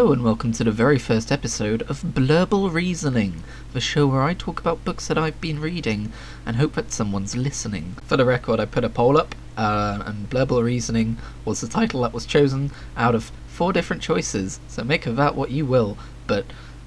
Hello and welcome to the very first episode of Blurbal Reasoning, the show where I talk about books that I've been reading and hope that someone's listening. For the record, I put a poll up, and Blurbal Reasoning was the title that was chosen out of 4 different choices, so make of that what you will, but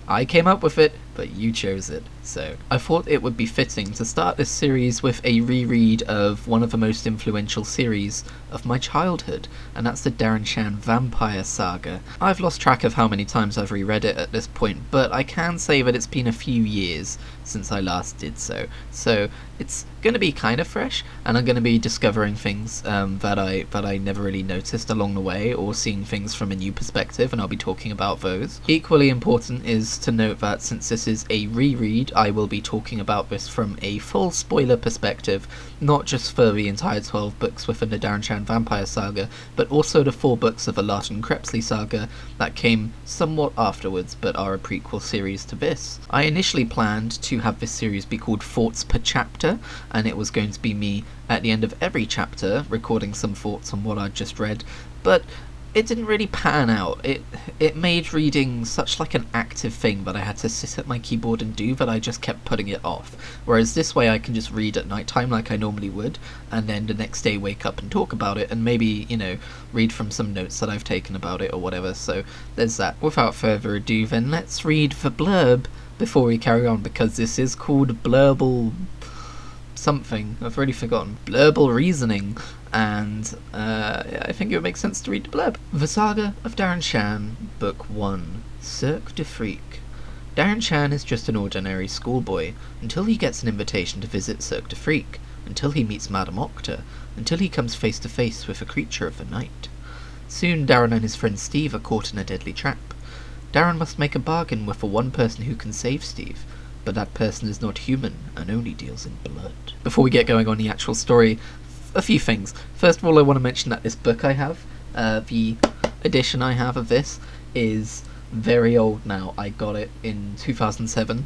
I came up with it, but you chose it. So I thought it would be fitting to start this series with a reread of one of the most influential series of my childhood, and that's the Darren Shan Vampire Saga. I've lost track of how many times I've reread it at this point, but I can say that it's been a few years since I last did so. So it's going to be kind of fresh, and I'm going to be discovering things that I never really noticed along the way, or seeing things from a new perspective, and I'll be talking about those. Equally important is to note that since this is a reread, I will be talking about this from a full spoiler perspective, not just for the entire 12 books within the Darren Shan Vampire Saga, but also the 4 books of the Larton Crepsley Saga that came somewhat afterwards, but are a prequel series to this. I initially planned to have this series be called Thoughts Per Chapter, and it was going to be me at the end of every chapter recording some thoughts on what I'd just read, but it didn't really pan out. It made reading such like an active thing that I had to sit at my keyboard and do that I just kept putting it off. Whereas this way I can just read at night time like I normally would, and then the next day wake up and talk about it, and maybe, read from some notes that I've taken about it or whatever. So there's that. Without further ado then, let's read the blurb before we carry on, because this is called Blurbal something. I've already forgotten. Blurbal Reasoning. And I think it would make sense to read the blurb. The Saga of Darren Shan, Book 1, Cirque de Freak. Darren Shan is just an ordinary schoolboy, until he gets an invitation to visit Cirque de Freak, until he meets Madame Octa, until he comes face to face with a creature of the night. Soon Darren and his friend Steve are caught in a deadly trap. Darren must make a bargain with the one person who can save Steve, but that person is not human and only deals in blood. Before we get going on the actual story, a few things. First of all, I want to mention that this book I have, the edition I have of this, is very old now. I got it in 2007,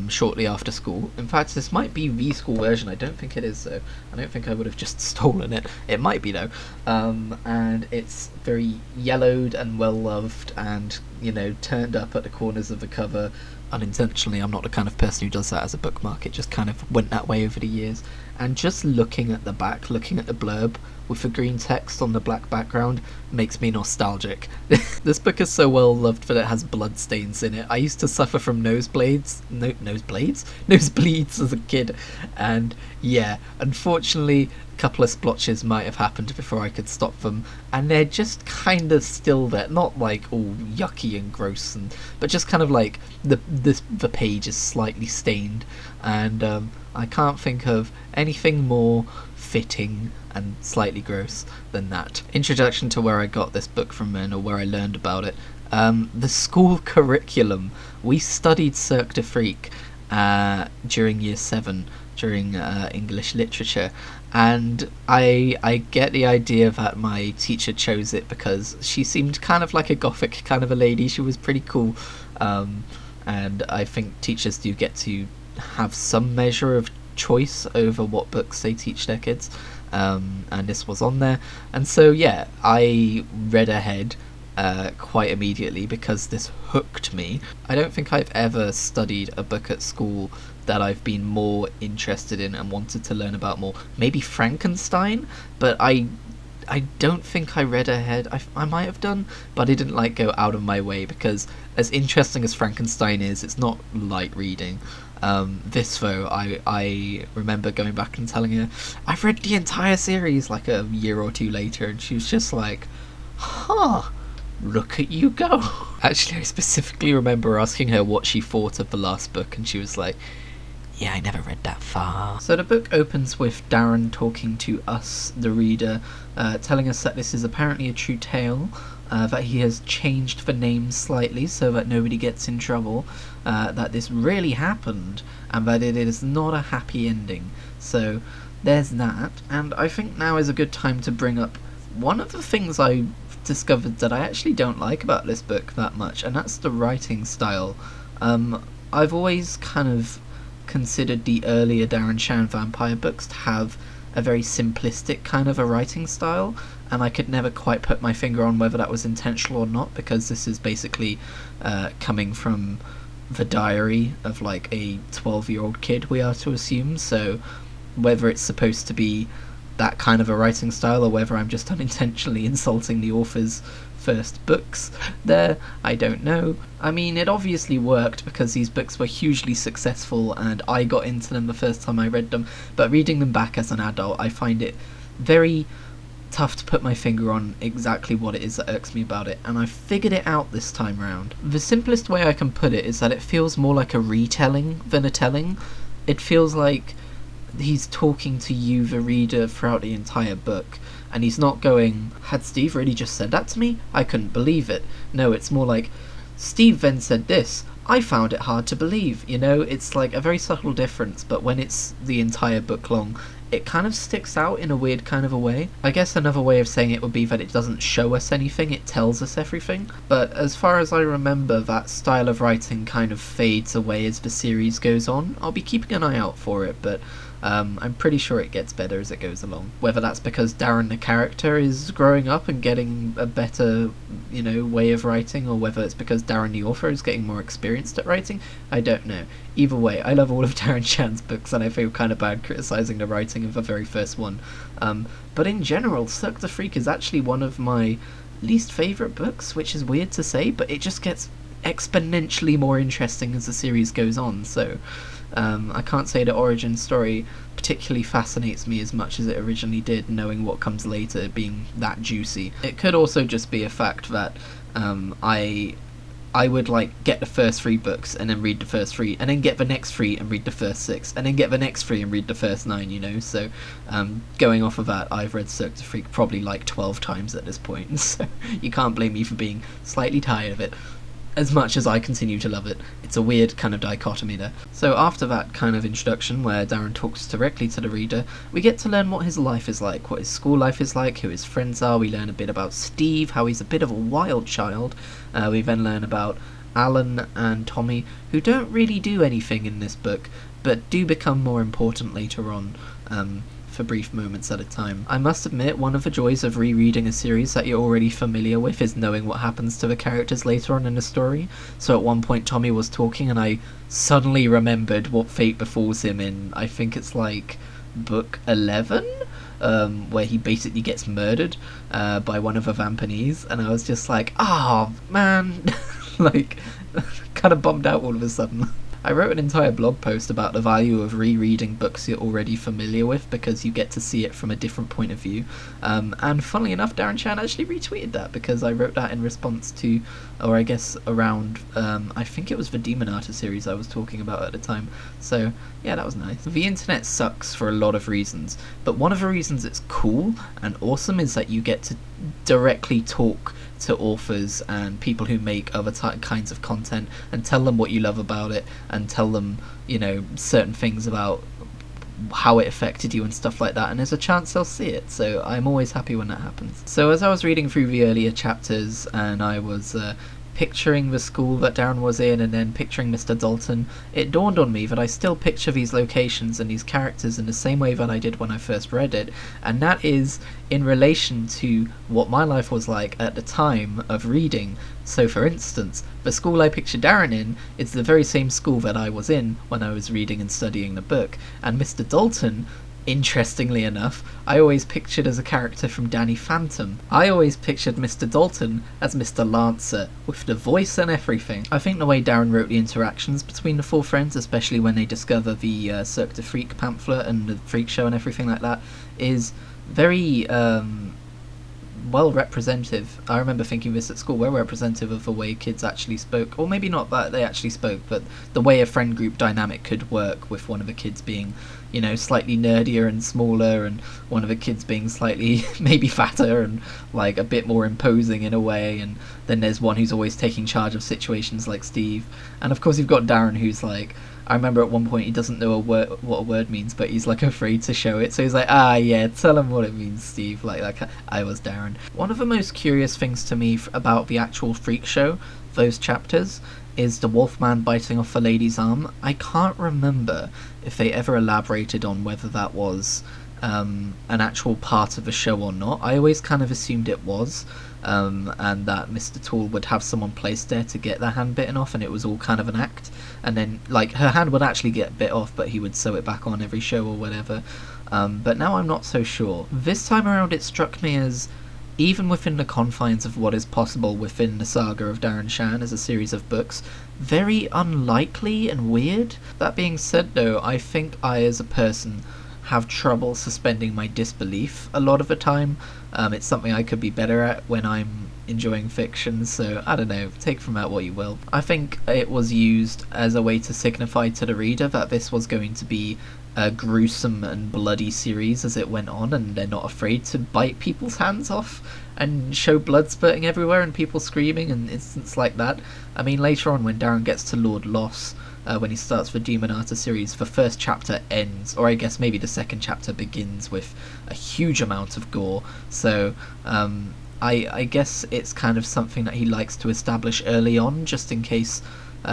shortly after school. In fact, this might be the school version. I don't think it is, though. I don't think I would have just stolen it. It might be, though. And it's very yellowed and well-loved and, turned up at the corners of the cover unintentionally. I'm not the kind of person who does that as a bookmark. It just kind of went that way over the years. And just looking at the back, looking at the blurb with the green text on the black background, makes me nostalgic. This book is so well loved that it has blood stains in it. I used to suffer from nosebleeds as a kid, and yeah, unfortunately a couple of splotches might have happened before I could stop them, and they're just kind of still there, not like all yucky and gross, but just kind of like the page is slightly stained, and I can't think of anything more fitting and slightly gross than that. Introduction to where I got this book from then, or where I learned about it. The school curriculum. We studied Cirque de Freak during year 7, during English literature, and I get the idea that my teacher chose it because she seemed kind of like a gothic kind of a lady. She was pretty cool, and I think teachers do get to have some measure of choice over what books they teach their kids, and this was on there, and so yeah, I read ahead quite immediately because this hooked me. I don't think I've ever studied a book at school that I've been more interested in and wanted to learn about more. Maybe Frankenstein, but I don't think I read ahead. I might have done, but I didn't go out of my way, because as interesting as Frankenstein is, it's not light reading. This though, I remember going back and telling her I've read the entire series like a year or 2 later, and she was just like, look at you go. Actually, I specifically remember asking her what she thought of the last book, and she was like, yeah, I never read that far. So the book opens with Darren talking to us, the reader, telling us that this is apparently a true tale, that he has changed the name slightly so that nobody gets in trouble, that this really happened, and that it is not a happy ending. So there's that, and I think now is a good time to bring up one of the things I discovered that I actually don't like about this book that much, and that's the writing style. I've always kind of considered the earlier Darren Shan vampire books to have a very simplistic kind of a writing style, and I could never quite put my finger on whether that was intentional or not, because this is basically coming from the diary of like a 12-year-old kid, we are to assume, so whether it's supposed to be that kind of a writing style or whether I'm just unintentionally insulting the author's first books there, I don't know. I mean, it obviously worked because these books were hugely successful and I got into them the first time I read them, but reading them back as an adult, I find it very tough to put my finger on exactly what it is that irks me about it, and I figured it out this time around. The simplest way I can put it is that it feels more like a retelling than a telling. It feels like he's talking to you, the reader, throughout the entire book, and he's not going, had Steve really just said that to me? I couldn't believe it. No, it's more like, Steve then said this, I found it hard to believe. You know, it's like a very subtle difference, but when it's the entire book long, it kind of sticks out in a weird kind of a way. I guess another way of saying it would be that it doesn't show us anything, it tells us everything. But as far as I remember, that style of writing kind of fades away as the series goes on. I'll be keeping an eye out for it, but I'm pretty sure it gets better as it goes along. Whether that's because Darren the character is growing up and getting a better, you know, way of writing, or whether it's because Darren the author is getting more experienced at writing, I don't know. Either way, I love all of Darren Shan's books, and I feel kind of bad criticising the writing of the very first one. But in general, Cirque the Freak is actually one of my least favourite books, which is weird to say, but it just gets exponentially more interesting as the series goes on, so I can't say the origin story particularly fascinates me as much as it originally did, knowing what comes later being that juicy. It could also just be a fact that I would like get the first 3 books and then read the first 3 and then get the next 3 and read the first 6 and then get the next 3 and read the first 9, you know, so going off of that, I've read Cirque the Freak probably like 12 times at this point, so you can't blame me for being slightly tired of it, as much as I continue to love it. It's a weird kind of dichotomy there. So after that kind of introduction where Darren talks directly to the reader, we get to learn what his life is like, what his school life is like, who his friends are. We learn a bit about Steve, how he's a bit of a wild child. We then learn about Alan and Tommy, who don't really do anything in this book, but do become more important later on, for brief moments at a time. I must admit, one of the joys of rereading a series that you're already familiar with is knowing what happens to the characters later on in the story. So at one point Tommy was talking and I suddenly remembered what fate befalls him in, I think it's like book 11, where he basically gets murdered by one of the Vampanese, and I was just like, oh man, like kind of bummed out all of a sudden. I wrote an entire blog post about the value of rereading books you're already familiar with, because you get to see it from a different point of view, and funnily enough, Darren Shan actually retweeted that, because I wrote that in response to, or I guess around, I think it was the Demon Artist series I was talking about at the time, so yeah, that was nice. The internet sucks for a lot of reasons, but one of the reasons it's cool and awesome is that you get to directly talk to authors and people who make other kinds of content and tell them what you love about it and tell them, you know, certain things about how it affected you and stuff like that, and there's a chance they'll see it, so I'm always happy when that happens. So as I was reading through the earlier chapters and I was picturing the school that Darren was in and then picturing Mr. Dalton, it dawned on me that I still picture these locations and these characters in the same way that I did when I first read it, and that is in relation to what my life was like at the time of reading. So for instance, the school I picture Darren in is the very same school that I was in when I was reading and studying the book, and Mr. Dalton, interestingly enough, I always pictured as a character from Danny Phantom. I always pictured Mr. Dalton as Mr. Lancer, with the voice and everything. I think the way Darren wrote the interactions between the 4 friends, especially when they discover the Cirque du Freak pamphlet and the freak show and everything like that, is very well representative. I remember thinking this at school, well representative of the way kids actually spoke, or maybe not that they actually spoke, but the way a friend group dynamic could work, with one of the kids being, you know, slightly nerdier and smaller, and one of the kids being slightly maybe fatter and like a bit more imposing in a way, and then there's one who's always taking charge of situations like Steve, and of course you've got Darren who's like, I remember at one point he doesn't know what a word means, but he's like afraid to show it, so he's like, yeah, tell him what it means, Steve, like I was Darren. One of the most curious things to me about the actual freak show, those chapters, is the Wolfman biting off the lady's arm. I can't remember if they ever elaborated on whether that was an actual part of a show or not. I always kind of assumed it was, and that Mr. Tool would have someone placed there to get their hand bitten off, and it was all kind of an act. And then, like, her hand would actually get bit off, but he would sew it back on every show or whatever. But now I'm not so sure. This time around it struck me as, even within the confines of what is possible within the saga of Darren Shan as a series of books, very unlikely and weird. That being said though, I think I as a person have trouble suspending my disbelief a lot of the time. It's something I could be better at when I'm enjoying fiction, so I don't know, take from that what you will. I think it was used as a way to signify to the reader that this was going to be a gruesome and bloody series as it went on, and they're not afraid to bite people's hands off and show blood spurting everywhere and people screaming and instances like that. I mean, later on when Darren gets to Lord Loss, when he starts the Demonata series, the first chapter ends, or I guess maybe the second chapter begins with a huge amount of gore, so I guess it's kind of something that he likes to establish early on, just in case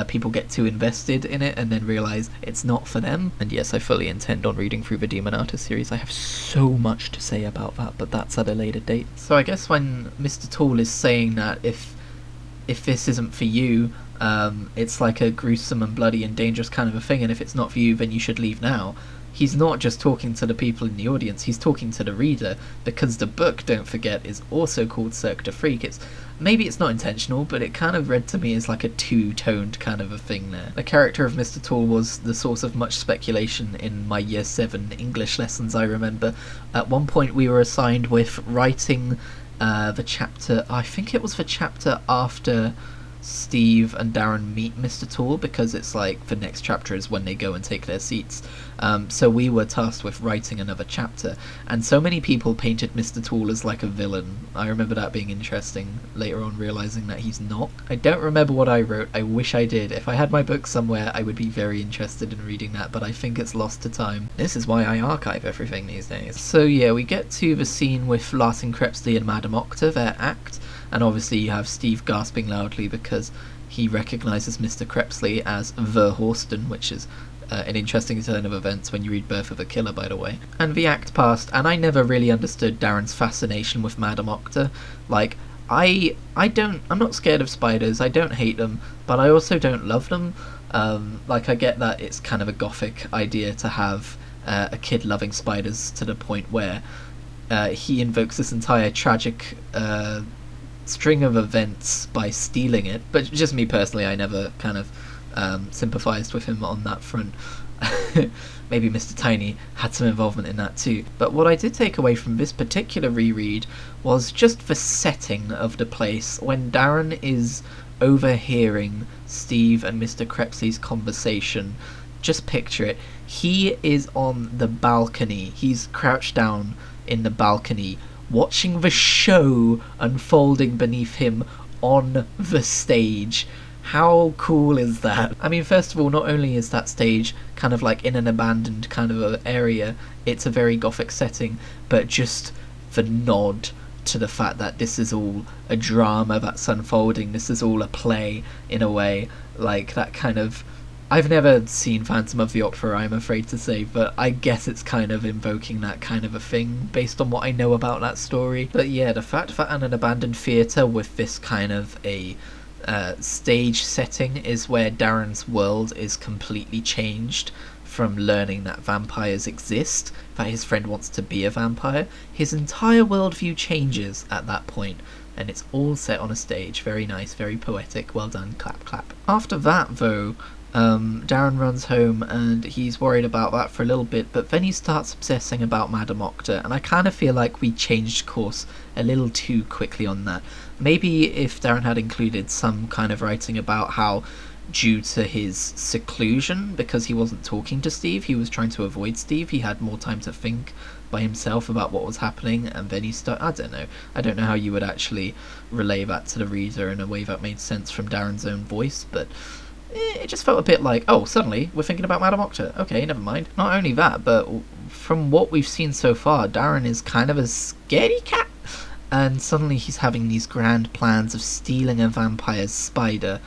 people get too invested in it and then realise it's not for them. And yes, I fully intend on reading through the Demonata series. I have so much to say about that, but that's at a later date. So I guess when Mr. Tool is saying that if this isn't for you, it's like a gruesome and bloody and dangerous kind of a thing, and if it's not for you, then you should leave now. He's not just talking to the people in the audience, he's talking to the reader, because the book, don't forget, is also called Cirque de Freak. Maybe it's not intentional, but it kind of read to me as like a two-toned kind of a thing there. The character of Mr. Tool was the source of much speculation in my Year 7 English lessons, I remember. At one point we were assigned with writing the chapter, I think it was the chapter after Steve and Darren meet Mr. Tool, because it's like the next chapter is when they go and take their seats. So we were tasked with writing another chapter, and so many people painted Mr. Tool as like a villain. I remember that being interesting, later on realising that he's not. I don't remember what I wrote, I wish I did. If I had my book somewhere I would be very interested in reading that, but I think it's lost to time. This is why I archive everything these days. So yeah, we get to the scene with Larsen Crepsley and Madame Octa, their act, and obviously you have Steve gasping loudly because he recognises Mr. Crepsley as the Horston, which is an interesting turn of events when you read Birth of a Killer, by the way. And the act passed, and I never really understood Darren's fascination with Madame Octa. Like, I'm not scared of spiders, I don't hate them, but I also don't love them. Like, I get that it's kind of a gothic idea to have a kid loving spiders to the point where he invokes this entire tragic string of events by stealing it, but just me personally, I never kind of sympathised with him on that front. Maybe Mr. Tiny had some involvement in that too. But what I did take away from this particular reread was just the setting of the place. When Darren is overhearing Steve and Mr. Crepsley's conversation, just picture it, he is on the balcony, he's crouched down in the balcony watching the show unfolding beneath him on the stage. How cool is that? I mean, first of all, not only is that stage kind of like in an abandoned kind of a area, it's a very gothic setting, but just the nod to the fact that this is all a drama that's unfolding, this is all a play in a way, like that kind of... I've never seen Phantom of the Opera, I'm afraid to say, but I guess it's kind of invoking that kind of a thing based on what I know about that story. But yeah, the fact that in an abandoned theatre with this kind of a stage setting is where Darren's world is completely changed from learning that vampires exist, that his friend wants to be a vampire. His entire worldview changes at that point, and it's all set on a stage. Very nice, very poetic, well done, clap clap. After that though, Darren runs home and he's worried about that for a little bit, but then he starts obsessing about Madame Octa, and I kind of feel like we changed course a little too quickly on that. Maybe if Darren had included some kind of writing about how, due to his seclusion, because he wasn't talking to Steve, he was trying to avoid Steve, he had more time to think by himself about what was happening, and then he I don't know how you would actually relay that to the reader in a way that made sense from Darren's own voice, but it just felt a bit like, oh, suddenly we're thinking about Madame Octa. Okay, never mind. Not only that, but from what we've seen so far, Darren is kind of a scaredy cat. and suddenly he's having these grand plans of stealing a vampire's spider,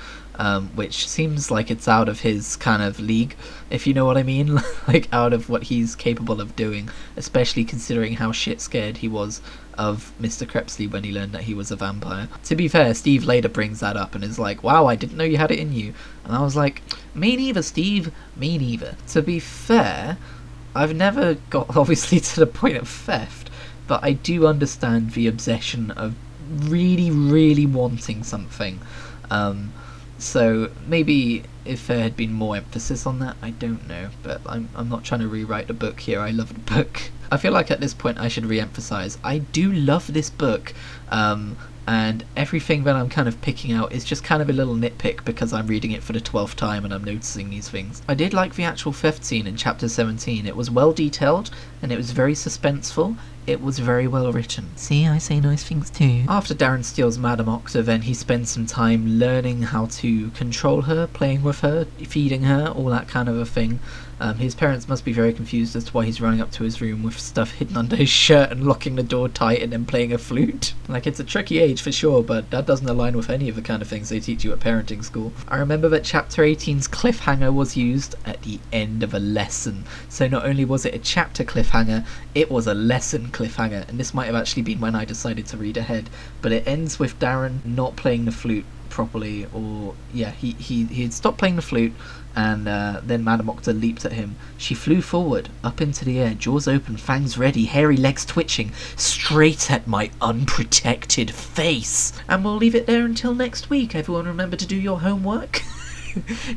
which seems like it's out of his kind of league, if you know what I mean, like out of what he's capable of doing, especially considering how shit scared he was of Mr. Crepsley when he learned that he was a vampire. To be fair, Steve later brings that up and is like, wow, I didn't know you had it in you. And I was like, me neither, Steve, me neither. To be fair, I've never got obviously to the point of theft, but I do understand the obsession of really, really wanting something. So maybe if there had been more emphasis on that, I don't know, but I'm not trying to rewrite the book here. I love the book. I feel like at this point I should re-emphasize, I do love this book, and everything that I'm kind of picking out is just kind of a little nitpick because I'm reading it for the 12th time and I'm noticing these things. I did like the actual theft scene in chapter 17. It was well detailed and it was very suspenseful. It was very well written. See, I say nice things too. After Darren steals Madame Octa, then he spends some time learning how to control her, playing with her, feeding her, all that kind of a thing. His parents must be very confused as to why he's running up to his room with stuff hidden under his shirt and locking the door tight and then playing a flute. Like, it's a tricky age for sure, but that doesn't align with any of the kind of things they teach you at parenting school. I remember that chapter 18's cliffhanger was used at the end of a lesson. So not only was it a chapter cliffhanger, it was a lesson cliffhanger, and this might have actually been when I decided to read ahead. But it ends with Darren not playing the flute properly, or yeah, he had stopped playing the flute, and then Madame Octa leaped at him. She flew forward, up into the air, jaws open, fangs ready, hairy legs twitching, straight at my unprotected face. And we'll leave it there until next week. Everyone remember to do your homework?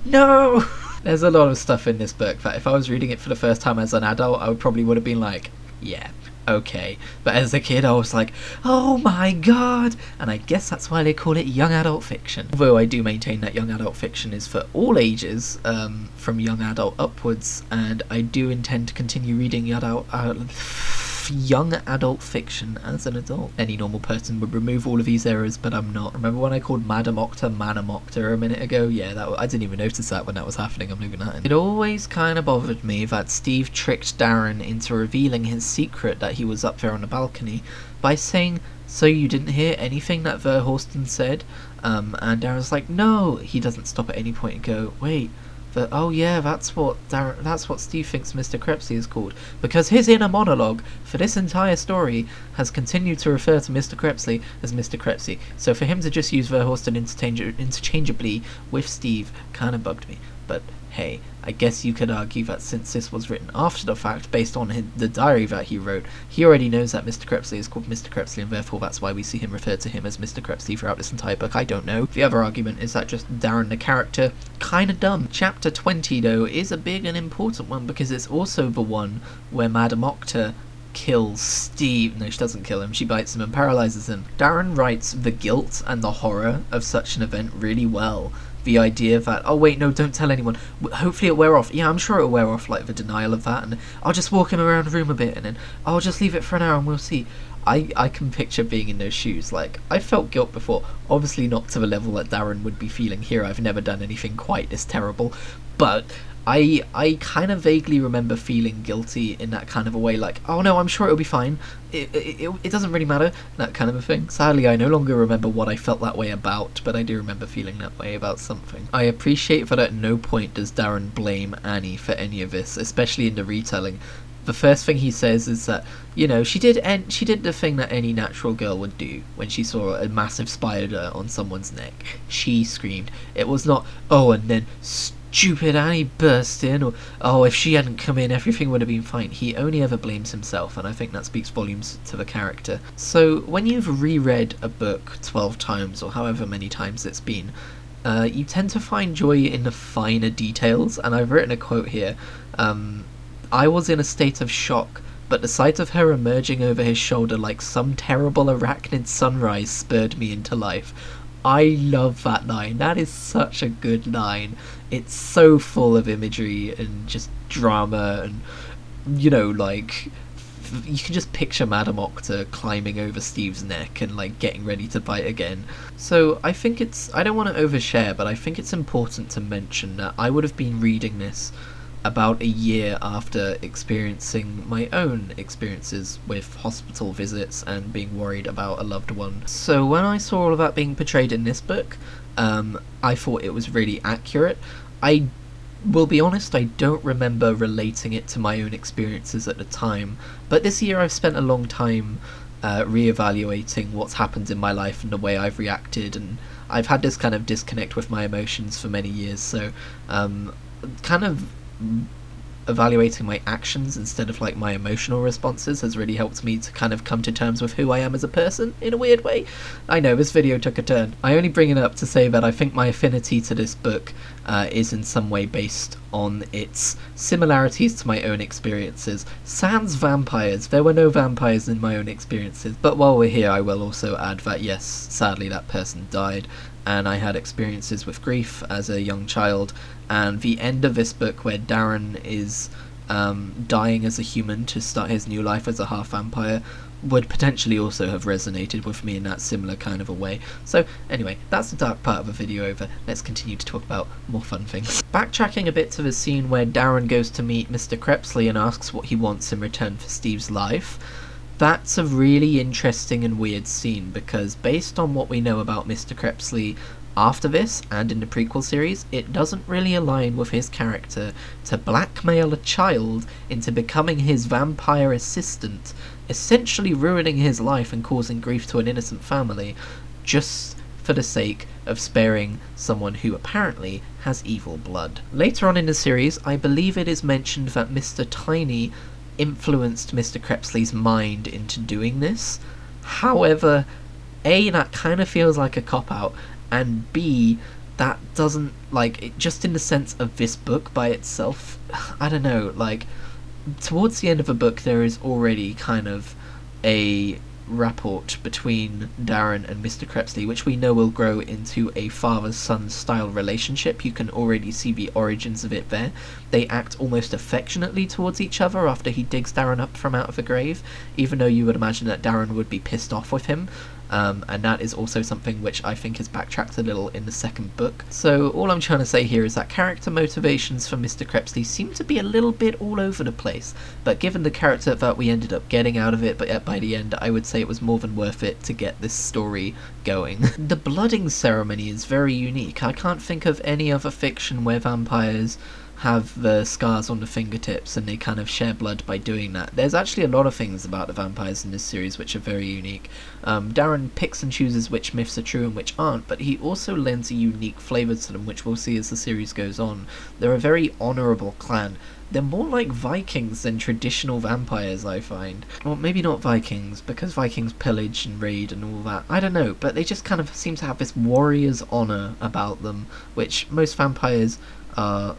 No! There's a lot of stuff in this book that if I was reading it for the first time as an adult, I would have been like, yeah, okay. But as a kid, I was like, oh my god! And I guess that's why they call it young adult fiction. Although I do maintain that young adult fiction is for all ages, from young adult upwards, and I do intend to continue reading young adult fiction as an adult. Any normal person would remove all of these errors, but I'm not. Remember when I called Madame Octa a minute ago? Yeah, I didn't even notice that when that was happening. I'm leaving that in. It always kind of bothered me that Steve tricked Darren into revealing his secret that he was up there on the balcony by saying, so you didn't hear anything that Verhorsten said? And Darren's like, no. He doesn't stop at any point and go, wait, oh yeah, that's what Steve thinks Mr. Crepsley is called, because his inner monologue for this entire story has continued to refer to Mr. Crepsley as Mr. Crepsley. So for him to just use Verhorsten interchangeably with Steve kind of bugged me. But hey, I guess you could argue that since this was written after the fact, based on the diary that he wrote, he already knows that Mr. Crepsley is called Mr. Crepsley, and therefore that's why we see him refer to him as Mr. Crepsley throughout this entire book. I don't know. The other argument is that just Darren the character, kinda dumb. Chapter 20, though, is a big and important one because it's also the one where Madame Octa kills Steve. No, she doesn't kill him. She bites him and paralyzes him. Darren writes the guilt and the horror of such an event really well. The idea that, oh wait, no, don't tell anyone. Hopefully it'll wear off. Yeah, I'm sure it'll wear off, like the denial of that, and I'll just walk him around the room a bit, and then I'll just leave it for an hour and we'll see. I can picture being in those shoes. Like, I felt guilt before. Obviously not to the level that Darren would be feeling here. I've never done anything quite this terrible. But I kind of vaguely remember feeling guilty in that kind of a way, like, oh no, I'm sure it'll be fine. It doesn't really matter, that kind of a thing. Sadly, I no longer remember what I felt that way about, but I do remember feeling that way about something. I appreciate that at no point does Darren blame Annie for any of this, especially in the retelling. The first thing he says is that, you know, she did the thing that any natural girl would do when she saw a massive spider on someone's neck. She screamed. It was not, oh, and then stupid Annie burst in, or, oh, if she hadn't come in, everything would have been fine. He only ever blames himself, and I think that speaks volumes to the character. So, when you've reread a book 12 times, or however many times it's been, you tend to find joy in the finer details, and I've written a quote here. I was in a state of shock, but the sight of her emerging over his shoulder like some terrible arachnid sunrise spurred me into life. I love that line. That is such a good line. It's so full of imagery and just drama, and, you know, like, you can just picture Madame Octa climbing over Steve's neck and, like, getting ready to bite again. So I think I don't want to overshare, but I think it's important to mention that I would have been reading this about a year after experiencing my own experiences with hospital visits and being worried about a loved one. So when I saw all of that being portrayed in this book, I thought it was really accurate. I will be honest, I don't remember relating it to my own experiences at the time, but this year I've spent a long time reevaluating what's happened in my life and the way I've reacted, and I've had this kind of disconnect with my emotions for many years, so kind of evaluating my actions instead of like my emotional responses has really helped me to kind of come to terms with who I am as a person in a weird way. I know this video took a turn. I only bring it up to say that I think my affinity to this book is in some way based on its similarities to my own experiences. Sans vampires. There were no vampires in my own experiences, but while we're here I will also add that yes, sadly that person died, and I had experiences with grief as a young child, and the end of this book where Darren is dying as a human to start his new life as a half-vampire would potentially also have resonated with me in that similar kind of a way. So anyway, that's the dark part of the video over. Let's continue to talk about more fun things. Backtracking a bit to the scene where Darren goes to meet Mr. Crepsley and asks what he wants in return for Steve's life. That's a really interesting and weird scene, because based on what we know about Mr. Crepsley after this and in the prequel series, it doesn't really align with his character to blackmail a child into becoming his vampire assistant, essentially ruining his life and causing grief to an innocent family, just for the sake of sparing someone who apparently has evil blood. Later on in the series, I believe it is mentioned that Mr. Tiny influenced Mr. Crepsley's mind into doing this. However, A, that kind of feels like a cop-out, and B, that doesn't, like, it, just in the sense of this book by itself, I don't know, like, towards the end of the book there is already kind of a rapport between Darren and Mr. Crepsley, which we know will grow into a father-son style relationship. You can already see the origins of it there. They act almost affectionately towards each other after he digs Darren up from out of the grave, even though you would imagine that Darren would be pissed off with him. And that is also something which I think is backtracked a little in the second book. So all I'm trying to say here is that character motivations for Mr. Crepsley seem to be a little bit all over the place, but given the character that we ended up getting out of it, but yet by the end I would say it was more than worth it to get this story going. The blooding ceremony is very unique. I can't think of any other fiction where vampires have the scars on the fingertips and they kind of share blood by doing that. There's actually a lot of things about the vampires in this series which are very unique. Darren picks and chooses which myths are true and which aren't, but he also lends a unique flavour to them, which we'll see as the series goes on. They're a very honourable clan. They're more like Vikings than traditional vampires, I find. Well, maybe not Vikings, because Vikings pillage and raid and all that. I don't know, but they just kind of seem to have this warrior's honour about them, which most vampires are...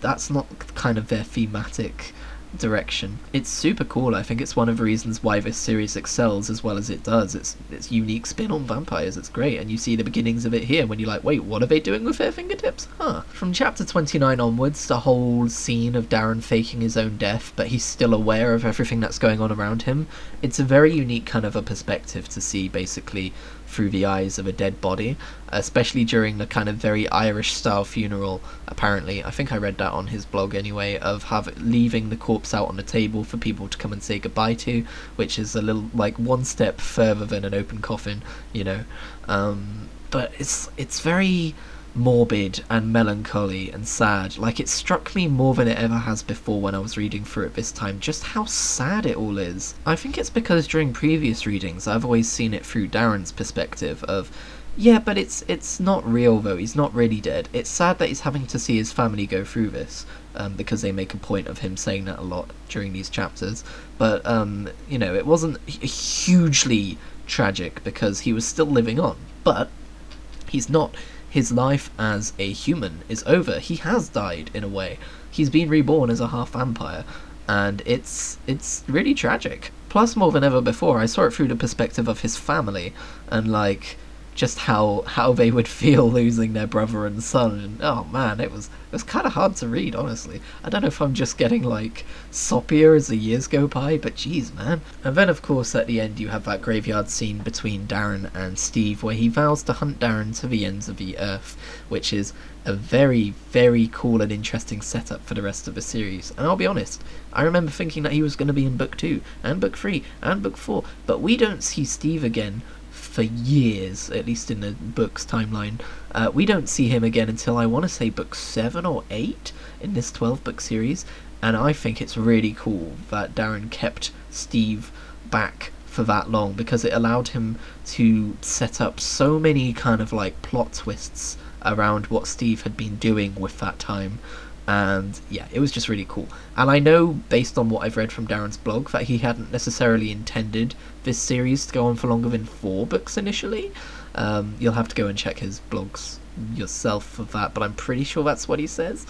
that's not kind of their thematic direction. It's super cool. I think it's one of the reasons why this series excels as well as it does. It's unique spin on vampires. It's great, and you see the beginnings of it here when you're like, wait, what are they doing with their fingertips? Huh. From chapter 29 onwards, the whole scene of Darren faking his own death, but he's still aware of everything that's going on around him, it's a very unique kind of a perspective to see, basically through the eyes of a dead body, especially during the kind of very Irish style funeral, apparently. I think I read that on his blog anyway, of leaving the corpse out on the table for people to come and say goodbye to, which is a little, like, one step further than an open coffin, you know. But it's very morbid and melancholy and sad. Like, it struck me more than it ever has before when I was reading through it this time, just how sad it all is. I think it's because during previous readings I've always seen it through Darren's perspective of, yeah, but it's not real though, he's not really dead. It's sad that he's having to see his family go through this, because they make a point of him saying that a lot during these chapters, but you know, it wasn't hugely tragic because he was still living on, but he's not. His life as a human is over. He has died, in a way. He's been reborn as a half-vampire, and it's really tragic. Plus, more than ever before, I saw it through the perspective of his family, and, like, just how they would feel losing their brother and son. And oh man, it was kind of hard to read, honestly. I don't know if I'm just getting like soppier as the years go by, but geez, man. And then of course at the end you have that graveyard scene between Darren and Steve where he vows to hunt Darren to the ends of the earth, which is a very, very cool and interesting setup for the rest of the series. And I'll be honest, I remember thinking that he was going to be in book 2 and book 3 and book 4, but we don't see Steve again for years, at least in the book's timeline. We don't see him again until I want to say book 7 or 8 in this 12-book series, and I think it's really cool that Darren kept Steve back for that long, because it allowed him to set up so many kind of like plot twists around what Steve had been doing with that time. And yeah, it was just really cool. And I know, based on what I've read from Darren's blog, that he hadn't necessarily intended this series to go on for longer than 4 books initially. You'll have to go and check his blogs yourself for that, but I'm pretty sure that's what he says.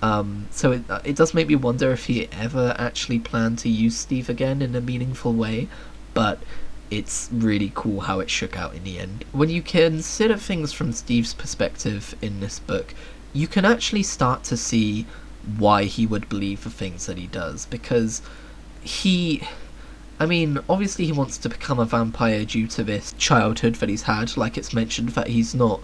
So it does make me wonder if he ever actually planned to use Steve again in a meaningful way, but it's really cool how it shook out in the end. When you consider things from Steve's perspective in this book, you can actually start to see why he would believe the things that he does, because obviously he wants to become a vampire due to this childhood that he's had. Like it's mentioned that he's not,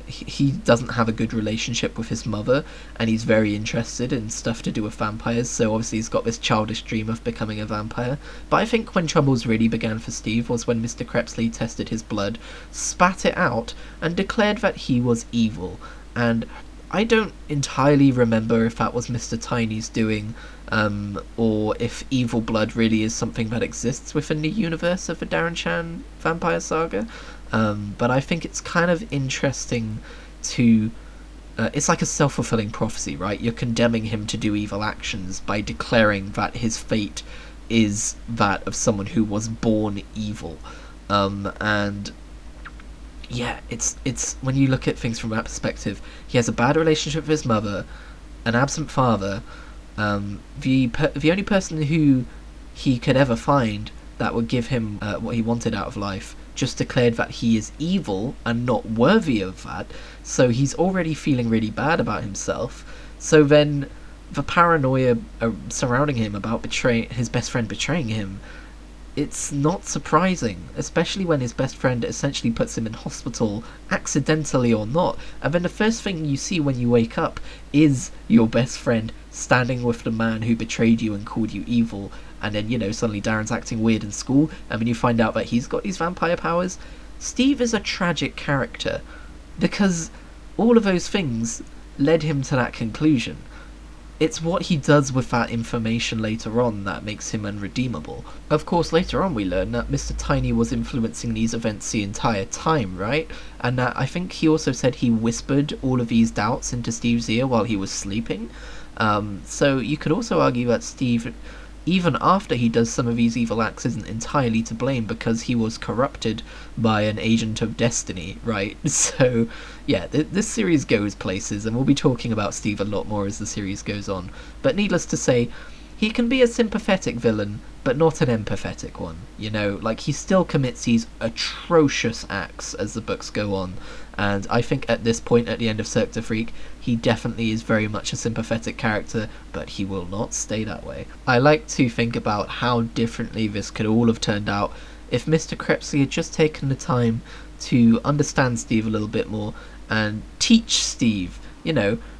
he doesn't have a good relationship with his mother, and he's very interested in stuff to do with vampires, so obviously he's got this childish dream of becoming a vampire. But I think when troubles really began for Steve was when Mr. Crepsley tested his blood, spat it out, and declared that he was evil. And I don't entirely remember if that was Mr. Tiny's doing, or if evil blood really is something that exists within the universe of the Darren Shan vampire saga. But I think it's kind of interesting to... it's like a self-fulfilling prophecy, right? You're condemning him to do evil actions by declaring that his fate is that of someone who was born evil. And... yeah, it's when you look at things from that perspective, he has a bad relationship with his mother, an absent father, the only person who he could ever find that would give him what he wanted out of life just declared that he is evil and not worthy of that, so he's already feeling really bad about himself. So then the paranoia surrounding him about his best friend betraying him, it's not surprising, especially when his best friend essentially puts him in hospital, accidentally or not, and then the first thing you see when you wake up is your best friend standing with the man who betrayed you and called you evil. And then, suddenly Darren's acting weird in school, and when you find out that he's got these vampire powers. Steve is a tragic character, because all of those things led him to that conclusion. It's what he does with that information later on that makes him unredeemable. Of course, later on we learn that Mr. Tiny was influencing these events the entire time, right? And that I think he also said he whispered all of these doubts into Steve's ear while he was sleeping. So you could also argue that Steve, even after he does some of these evil acts, isn't entirely to blame, because he was corrupted by an agent of destiny, right? So, yeah, this series goes places, and we'll be talking about Steve a lot more as the series goes on. But needless to say, he can be a sympathetic villain, but not an empathetic one, Like, he still commits these atrocious acts as the books go on, and I think at this point, at the end of Cirque du Freak, he definitely is very much a sympathetic character, but he will not stay that way. I like to think about how differently this could all have turned out if Mr. Crepsley had just taken the time to understand Steve a little bit more and teach Steve,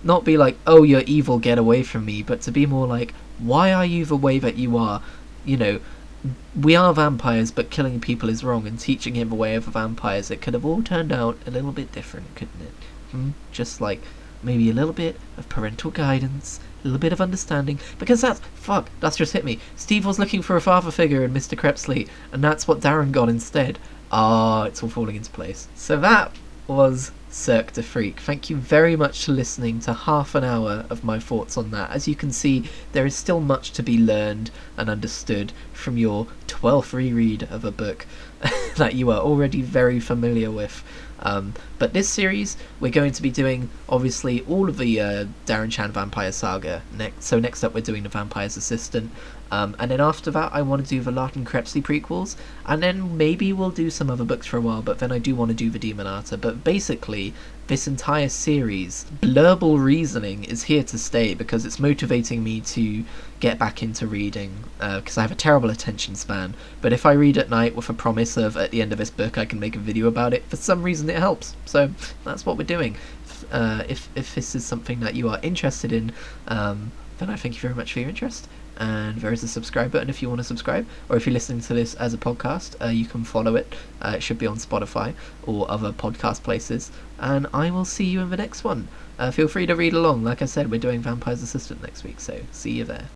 not be like, oh, you're evil, get away from me, but to be more like, why are you the way that you are? We are vampires, but killing people is wrong, and teaching him the way of the vampires, it could have all turned out a little bit different, couldn't it? Just like maybe a little bit of parental guidance, a little bit of understanding, because that's just hit me. Steve was looking for a father figure in Mr. Crepsley, and that's what Darren got instead. It's all falling into place. So that was Cirque du Freak. Thank you very much for listening to half an hour of my thoughts on that. As you can see, there is still much to be learned and understood from your 12th reread of a book that you are already very familiar with. But this series, we're going to be doing, obviously, all of the Darren Shan Vampire Saga next. So next up we're doing The Vampire's Assistant. And then after that, I want to do the Larkin Krebsley prequels, and then maybe we'll do some other books for a while, but then I do want to do the Demonata. But basically, this entire series, Blurbal Reasoning, is here to stay because it's motivating me to get back into reading, because I have a terrible attention span. But if I read at night with a promise of at the end of this book I can make a video about it, for some reason it helps. So that's what we're doing. If this is something that you are interested in, then I thank you very much for your interest. And there is a subscribe button if you want to subscribe, or if you're listening to this as a podcast, you can follow it. It should be on Spotify or other podcast places, and I will see you in the next one. Feel free to read along. Like I said, we're doing Vampire's Assistant next week, so see you there.